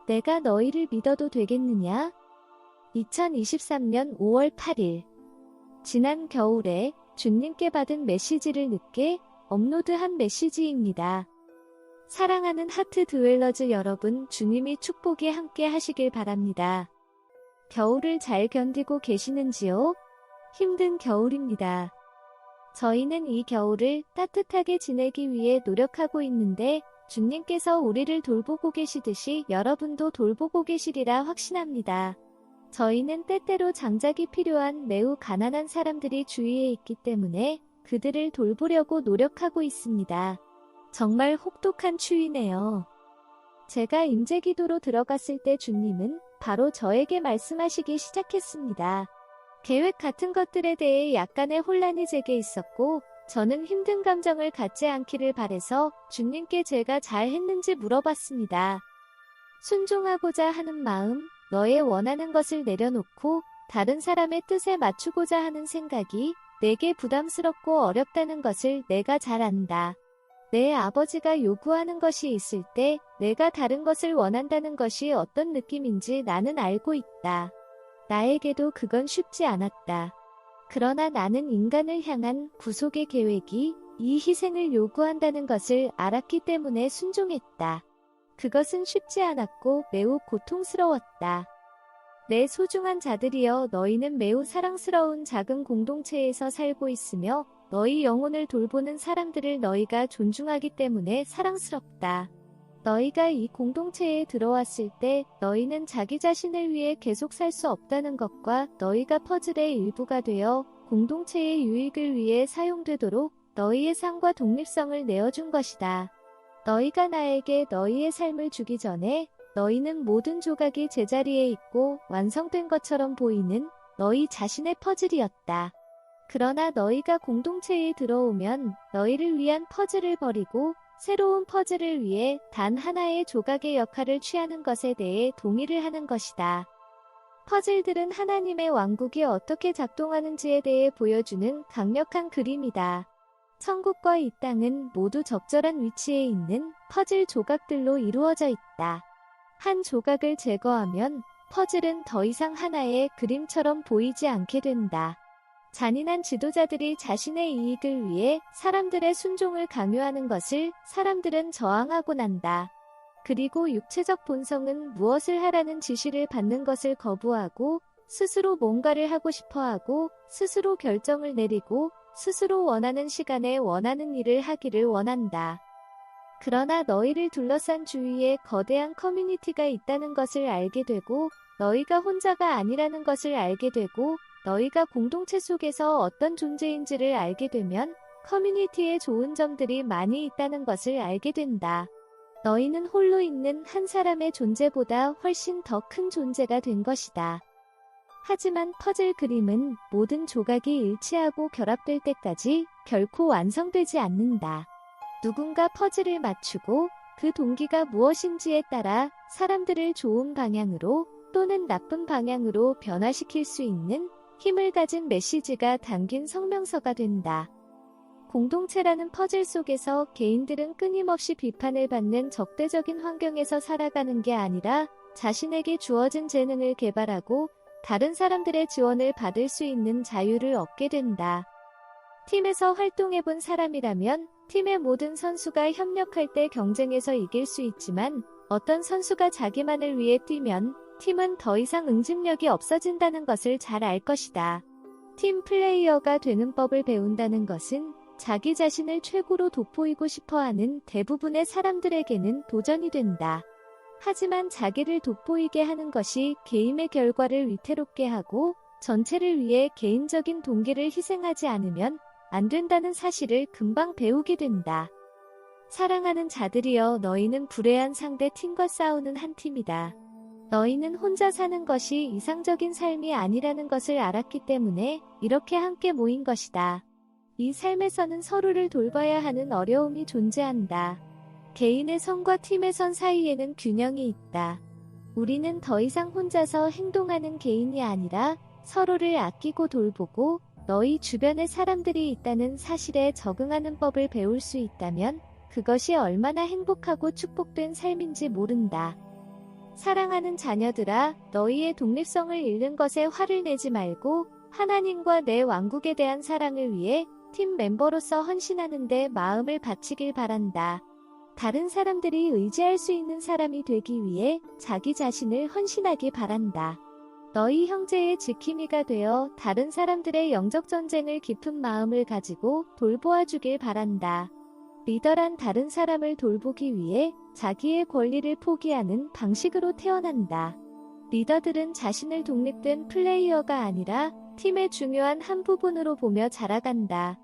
내가 너희를 믿어도 되겠느냐? 2023년 5월 8일. 지난 겨울에 주님께 받은 메시지를 늦게 업로드한 메시지입니다. 사랑하는 하트 드웰러즈 여러분, 주님이 축복이 함께 하시길 바랍니다. 겨울을 잘 견디고 계시는지요? 힘든 겨울입니다. 저희는 이 겨울을 따뜻하게 지내기 위해 노력하고 있는데 주님께서 우리를 돌보고 계시듯이 여러분도 돌보고 계시리라 확신합니다. 저희는 때때로 장작이 필요한 매우 가난한 사람들이 주위에 있기 때문에 그들을 돌보려고 노력하고 있습니다. 정말 혹독한 추위네요. 제가 임재기도로 들어갔을 때 주님은 바로 저에게 말씀하시기 시작했습니다. 계획 같은 것들에 대해 약간의 혼란이 제게 있었고 저는 힘든 감정을 갖지 않기를 바라서 주님께 제가 잘 했는지 물어봤습니다. 순종하고자 하는 마음, 너의 원하는 것을 내려놓고 다른 사람의 뜻에 맞추고자 하는 생각이 내게 부담스럽고 어렵다는 것을 내가 잘 안다. 내 아버지가 요구하는 것이 있을 때 내가 다른 것을 원한다는 것이 어떤 느낌인지 나는 알고 있다. 나에게도 그건 쉽지 않았다. 그러나 나는 인간을 향한 구속의 계획이 이 희생을 요구한다는 것을 알았기 때문에 순종했다. 그것은 쉽지 않았고 매우 고통스러웠다. 내 소중한 자들이여, 너희는 매우 사랑스러운 작은 공동체에서 살고 있으며 너희 영혼을 돌보는 사람들을 너희가 존중하기 때문에 사랑스럽다. 너희가 이 공동체에 들어왔을 때 너희는 자기 자신을 위해 계속 살 수 없다는 것과 너희가 퍼즐의 일부가 되어 공동체의 유익을 위해 사용되도록 너희의 삶과 독립성을 내어준 것이다. 너희가 나에게 너희의 삶을 주기 전에 너희는 모든 조각이 제자리에 있고 완성된 것처럼 보이는 너희 자신의 퍼즐이었다. 그러나 너희가 공동체에 들어오면 너희를 위한 퍼즐을 버리고 새로운 퍼즐을 위해 단 하나의 조각의 역할을 취하는 것에 대해 동의를 하는 것이다. 퍼즐들은 하나님의 왕국이 어떻게 작동하는지에 대해 보여주는 강력한 그림이다. 천국과 이 땅은 모두 적절한 위치에 있는 퍼즐 조각들로 이루어져 있다. 한 조각을 제거하면 퍼즐은 더 이상 하나의 그림처럼 보이지 않게 된다. 잔인한 지도자들이 자신의 이익을 위해 사람들의 순종을 강요하는 것을 사람들은 저항하고 난다. 그리고 육체적 본성은 무엇을 하라는 지시를 받는 것을 거부하고 스스로 뭔가를 하고 싶어하고 스스로 결정을 내리고 스스로 원하는 시간에 원하는 일을 하기를 원한다. 그러나 너희를 둘러싼 주위에 거대한 커뮤니티가 있다는 것을 알게 되고 너희가 혼자가 아니라는 것을 알게 되고 너희가 공동체 속에서 어떤 존재인지를 알게 되면 커뮤니티에 좋은 점들이 많이 있다는 것을 알게 된다. 너희는 홀로 있는 한 사람의 존재보다 훨씬 더 큰 존재가 된 것이다. 하지만 퍼즐 그림은 모든 조각이 일치하고 결합될 때까지 결코 완성되지 않는다. 누군가 퍼즐을 맞추고 그 동기가 무엇인지에 따라 사람들을 좋은 방향으로 또는 나쁜 방향으로 변화시킬 수 있는 힘을 가진 메시지가 담긴 성명서가 된다. 공동체라는 퍼즐 속에서 개인들은 끊임없이 비판을 받는 적대적인 환경에서 살아가는 게 아니라 자신에게 주어진 재능을 개발하고 다른 사람들의 지원을 받을 수 있는 자유를 얻게 된다. 팀에서 활동해본 사람이라면 팀의 모든 선수가 협력할 때 경쟁에서 이길 수 있지만 어떤 선수가 자기만을 위해 뛰면 팀은 더 이상 응집력이 없어진다는 것을 잘 알 것이다. 팀 플레이어가 되는 법을 배운다는 것은 자기 자신을 최고로 돋보이고 싶어하는 대부분의 사람들에게는 도전이 된다. 하지만 자기를 돋보이게 하는 것이 게임의 결과를 위태롭게 하고 전체를 위해 개인적인 동기를 희생하지 않으면 안 된다는 사실을 금방 배우게 된다. 사랑하는 자들이여, 너희는 불의한 상대 팀과 싸우는 한 팀이다. 너희는 혼자 사는 것이 이상적인 삶이 아니라는 것을 알았기 때문에 이렇게 함께 모인 것이다. 이 삶에서는 서로를 돌봐야 하는 어려움이 존재한다. 개인의 선과 팀의 선 사이에는 균형이 있다. 우리는 더 이상 혼자서 행동하는 개인이 아니라 서로를 아끼고 돌보고 너희 주변에 사람들이 있다는 사실에 적응하는 법을 배울 수 있다면 그것이 얼마나 행복하고 축복된 삶인지 모른다. 사랑하는 자녀들아, 너희의 독립성을 잃는 것에 화를 내지 말고 하나님과 내 왕국에 대한 사랑을 위해 팀 멤버로서 헌신하는 데 마음을 바치길 바란다. 다른 사람들이 의지할 수 있는 사람이 되기 위해 자기 자신을 헌신하기 바란다. 너희 형제의 지킴이가 되어 다른 사람들의 영적 전쟁을 깊은 마음을 가지고 돌보아 주길 바란다. 리더란 다른 사람을 돌보기 위해 자기의 권리를 포기하는 방식으로 태어난다. 리더들은 자신을 독립된 플레이어가 아니라 팀의 중요한 한 부분으로 보며 자라간다.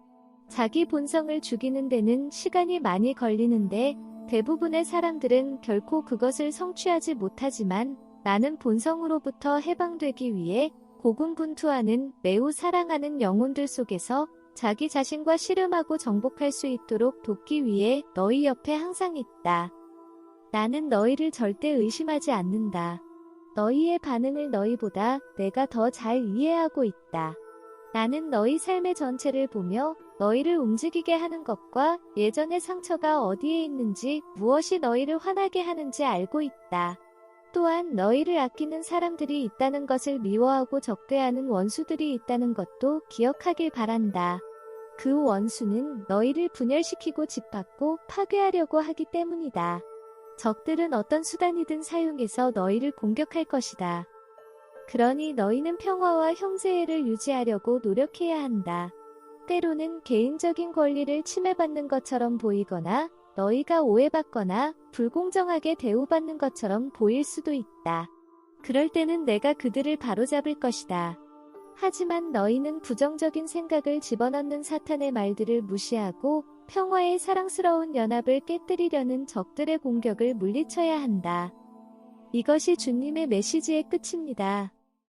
자기 본성을 죽이는 데는 시간이 많이 걸리는데 대부분의 사람들은 결코 그것을 성취하지 못하지만 나는 본성으로부터 해방되기 위해 고군분투하는 매우 사랑하는 영혼들 속에서 자기 자신과 씨름하고 정복할 수 있도록 돕기 위해 너희 옆에 항상 있다. 나는 너희를 절대 의심하지 않는다. 너희의 반응을 너희보다 내가 더 잘 이해하고 있다. 나는 너희 삶의 전체를 보며 너희를 움직이게 하는 것과 예전의 상처가 어디에 있는지 무엇이 너희를 화나게 하는지 알고 있다. 또한 너희를 아끼는 사람들이 있다는 것을 미워하고 적대하는 원수들이 있다는 것도 기억하길 바란다. 그 원수는 너희를 분열시키고 짓밟고 파괴하려고 하기 때문이다. 적들은 어떤 수단이든 사용해서 너희를 공격할 것이다. 그러니 너희는 평화와 형제애를 유지하려고 노력해야 한다. 때로는 개인적인 권리를 침해받는 것처럼 보이거나 너희가 오해받거나 불공정하게 대우받는 것처럼 보일 수도 있다. 그럴 때는 내가 그들을 바로잡을 것이다. 하지만 너희는 부정적인 생각을 집어넣는 사탄의 말들을 무시하고 평화의 사랑스러운 연합을 깨뜨리려는 적들의 공격을 물리쳐야 한다. 이것이 주님의 메시지의 끝입니다.